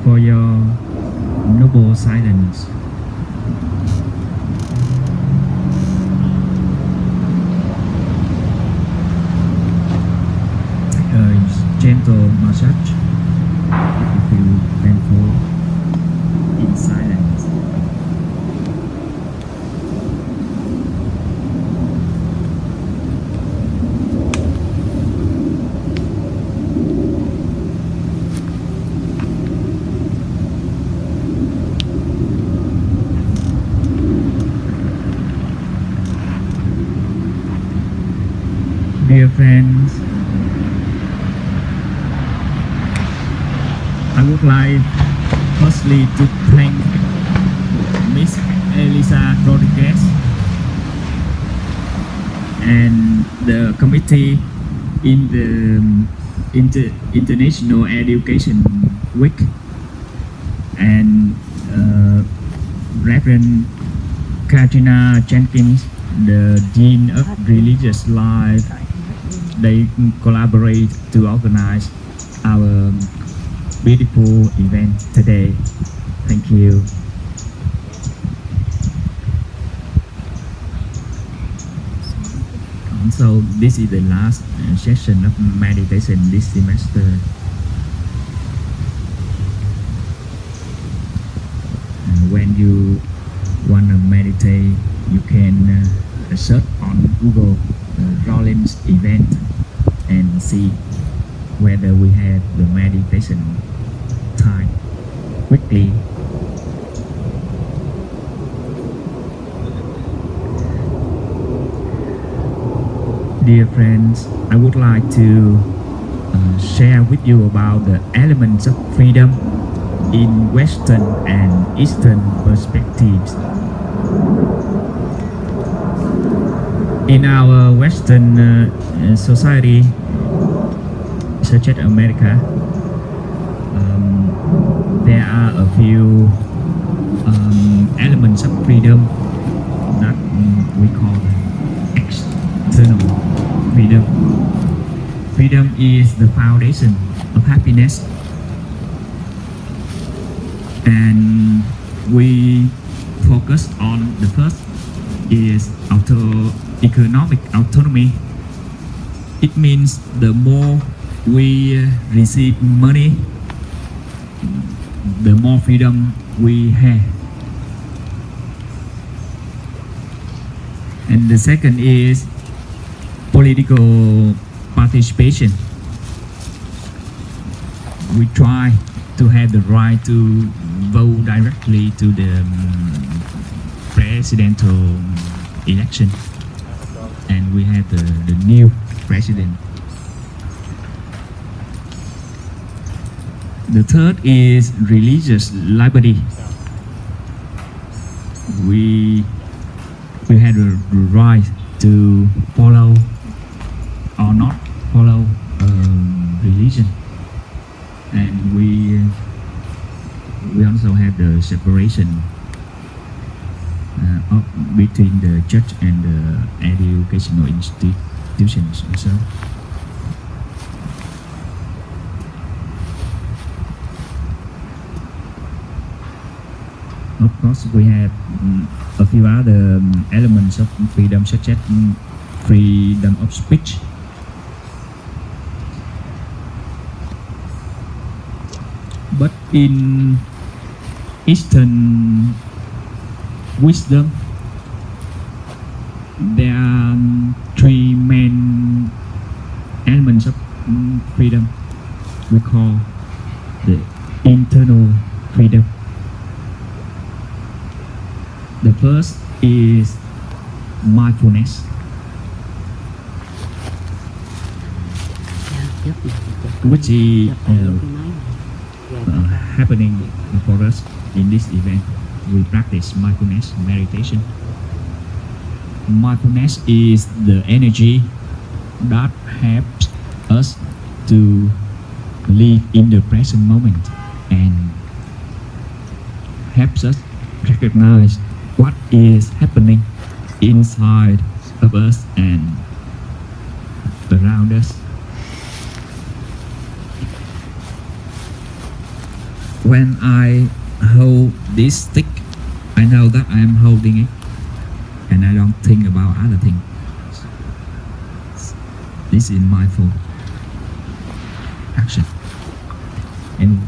for your noble silence. Gentle massage if you feel painful in silence. Dear friends, I would like firstly to thank Miss Elisa Rodriguez and the committee in the International Education Week and Reverend Katrina Jenkins, the Dean of Religious Life. They collaborate to organize our beautiful event today. Thank you. So this is the last session of meditation this semester. When you want to meditate, you can search on Google Rollins event and see whether we have the meditation time quickly. Dear friends, I would like to share with you about the elements of freedom in Western and Eastern perspectives. In our Western society, such as America, there are a few elements of freedom that we call external freedom. Freedom is the foundation of happiness, and we focus on the first is economic autonomy. It means the more we receive money, the more freedom we have. And the second is political participation. We try to have the right to vote directly to the presidential election, and we have the new president. The third is religious liberty. We have the right to follow or not follow religion, and we also have the separation between the church and the educational institutions also. Of course, we have a few other elements of freedom, such as freedom of speech. But in Eastern wisdom, there are three main elements of freedom we call the internal freedom. The first is mindfulness, which is happening for us in this event. We practice mindfulness meditation. Mindfulness is the energy that helps us to live in the present moment and helps us recognize what is happening inside of us and around us. When I hold this stick, I know that I am holding it and I don't think about other things. This is mindful action. And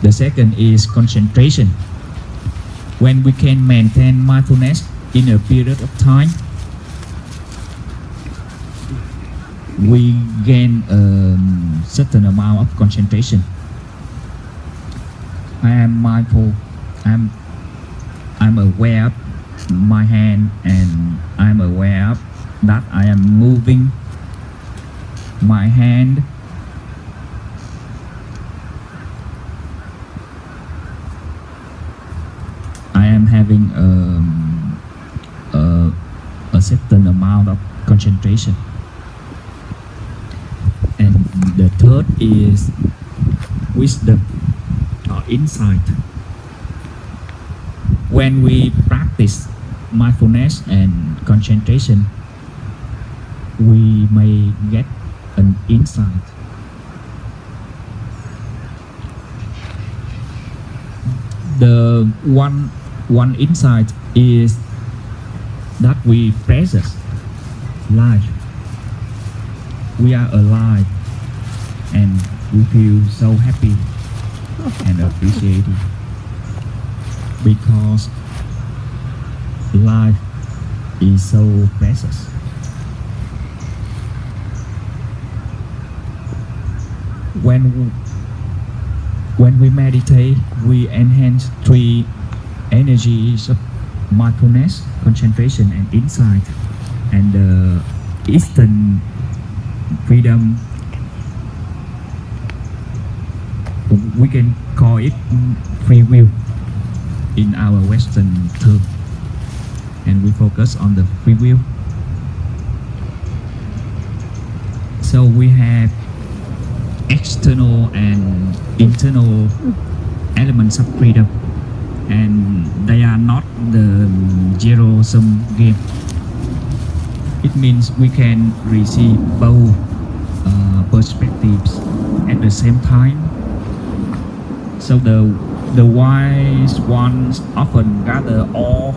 the second is concentration. When we can maintain mindfulness in a period of time, we gain a certain amount of concentration. I am mindful. I'm aware of my hand, and I'm aware of that I am moving my hand. I am having a certain amount of concentration. And the third is wisdom or insight. When we practice mindfulness and concentration, we may get an insight. The one insight is that we present life. We are alive and we feel so happy and appreciated because life is so precious. When we meditate, we enhance three energies of mindfulness, concentration, and insight. And the Eastern freedom, we can call it free will in our Western term, and we focus on the free will. So we have external and internal elements of freedom, and they are not the zero-sum game. It means we can receive both perspectives at the same time. So the wise ones often gather all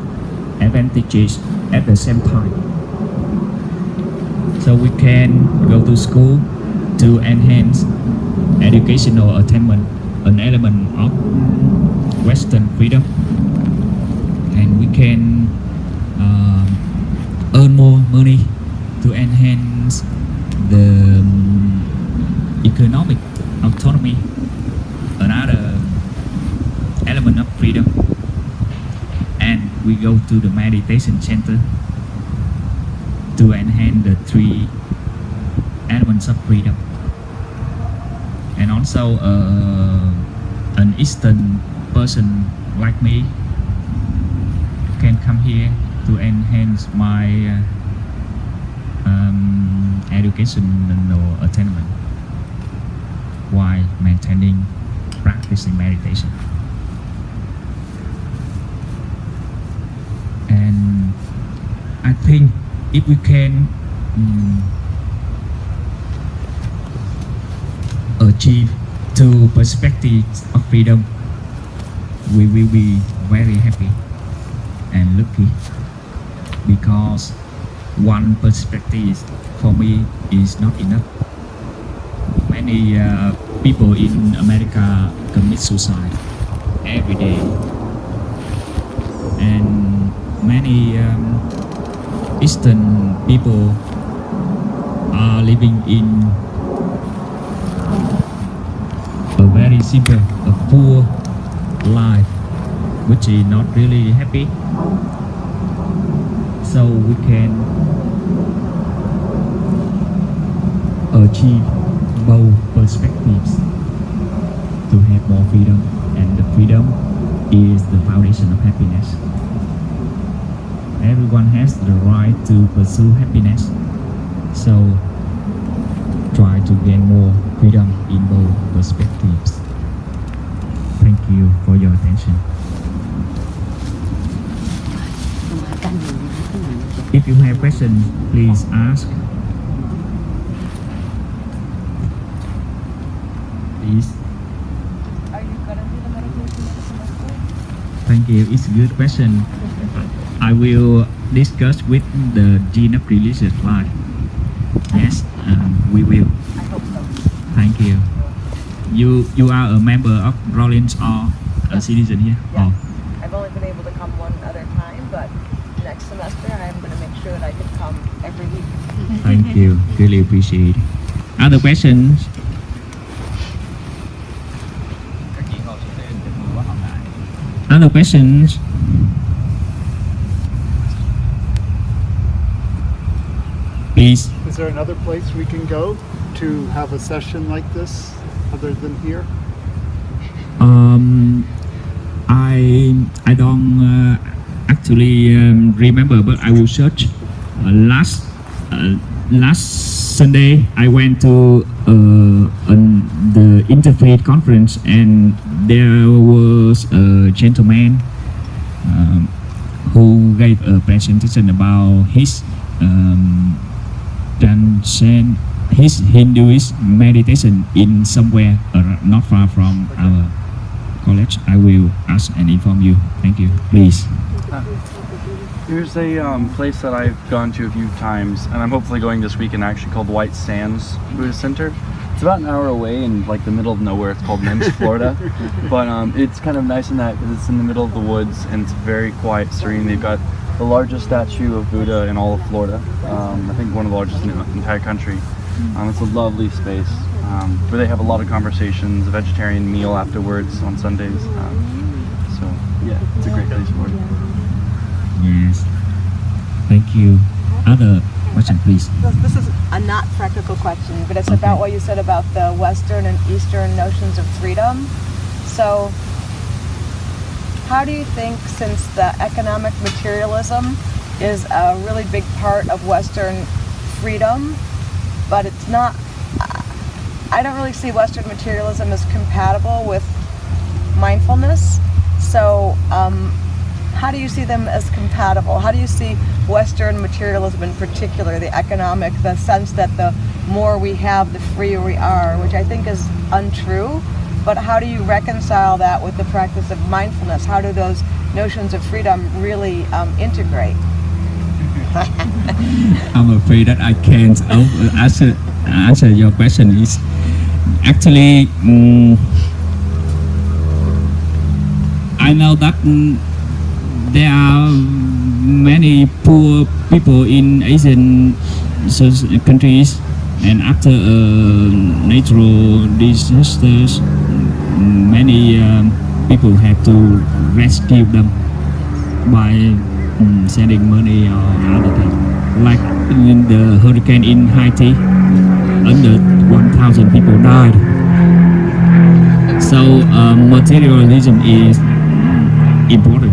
advantages at the same time. So we can go to school to enhance educational attainment, an element of Western freedom, and we can earn more money to enhance the economic autonomy, another element of freedom. And we go to the meditation center to enhance the three elements of freedom. And also an Eastern person like me can come here to enhance my educational attainment while maintaining practicing meditation. And I think if we can achieve two perspectives of freedom, we will be very happy and lucky, because one perspective for me is not enough. Many people in America commit suicide every day, and many Eastern people are living in a very simple, a poor life, which is not really happy. So we can achieve both perspectives to have more freedom, and the freedom is the foundation of happiness. Everyone has the right to pursue happiness, so try to gain more freedom in both perspectives. Thank you for your attention. If you have questions, please ask. Please. Are you currently in the meditation Thank you. It's a good question. I will discuss with the Dean of Religious Life. Yes, we will. I hope so. Thank you. You are a member of Rollins or a citizen here? Yes. Oh, I've only been able to come one other time, but next semester I'm going to make sure that I can come every week. thank you. Really appreciate it. Other questions? Other questions? Please. Is there another place we can go to have a session like this other than here? I don't actually remember, but I will search. Last Sunday I went to the Interfaith conference, and there was a gentleman who gave a presentation about his his Hinduist meditation in somewhere not far from our college. I will ask and inform you. Thank you. Please. Here's a place that I've gone to a few times, and I'm hopefully going this weekend actually, called White Sands Buddhist Center. It's about an hour away in like the middle of nowhere. It's called Mims, Florida. But it's kind of nice in that because it's in the middle of the woods and it's very quiet, serene. They've got the largest statue of Buddha in all of Florida. I think one of the largest in the entire country. It's a lovely space where they have a lot of conversations, a vegetarian meal afterwards on Sundays. So yeah, it's a great place for it. Yes. Thank you. Other question, please. This is a not practical question, but it's about what you said about the Western and Eastern notions of freedom. So how do you think, since the economic materialism is a really big part of Western freedom, but it's not, I don't really see Western materialism as compatible with mindfulness. So how do you see them as compatible? How do you see Western materialism in particular, the economic, the sense that the more we have, the freer we are, which I think is untrue, but how do you reconcile that with the practice of mindfulness? How do those notions of freedom really integrate? I'm afraid that I can't answer your question. Is actually I know that there are many poor people in Asian countries, and after natural disasters, many people have to rescue them by sending money or other things. Like in the hurricane in Haiti, under 1,000 people died. So materialism is important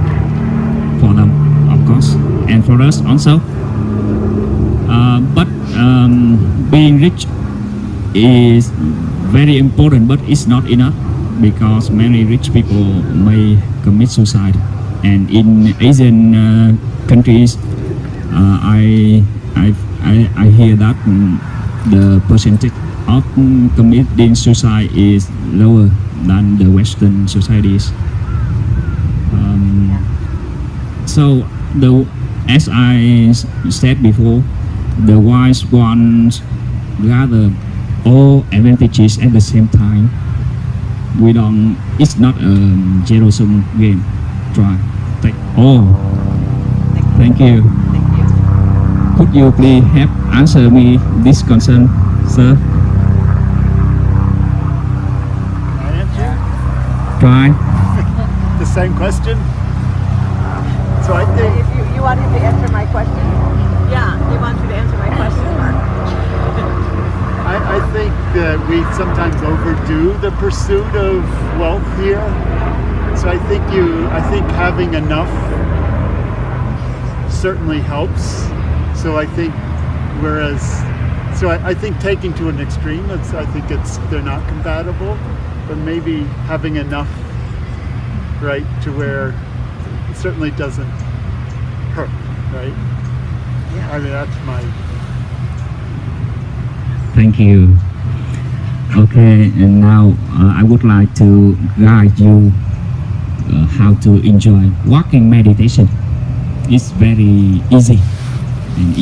for them, of course, and for us also. But being rich is very important, but it's not enough, because many rich people may commit suicide. And in Asian countries, I hear that the percentage of committing suicide is lower than the Western societies. So as I said before, the wise ones gather all advantages at the same time. It's not a zero-sum game. Try take all. Thank you. Could you please help answer me this concern, sir? Can I answer? Try. The same question? So I think If you want him to answer my question? Yeah, he wants you to answer my question, Mark. I think that we sometimes overdo the pursuit of wealth here. So I think having enough certainly helps. So I think I think taking to an extreme, they're not compatible, but maybe having enough, right, to where it certainly doesn't hurt, right? Yeah. I mean, that's my... Thank you. Okay, and now I would like to guide you how to enjoy walking meditation. It's very easy and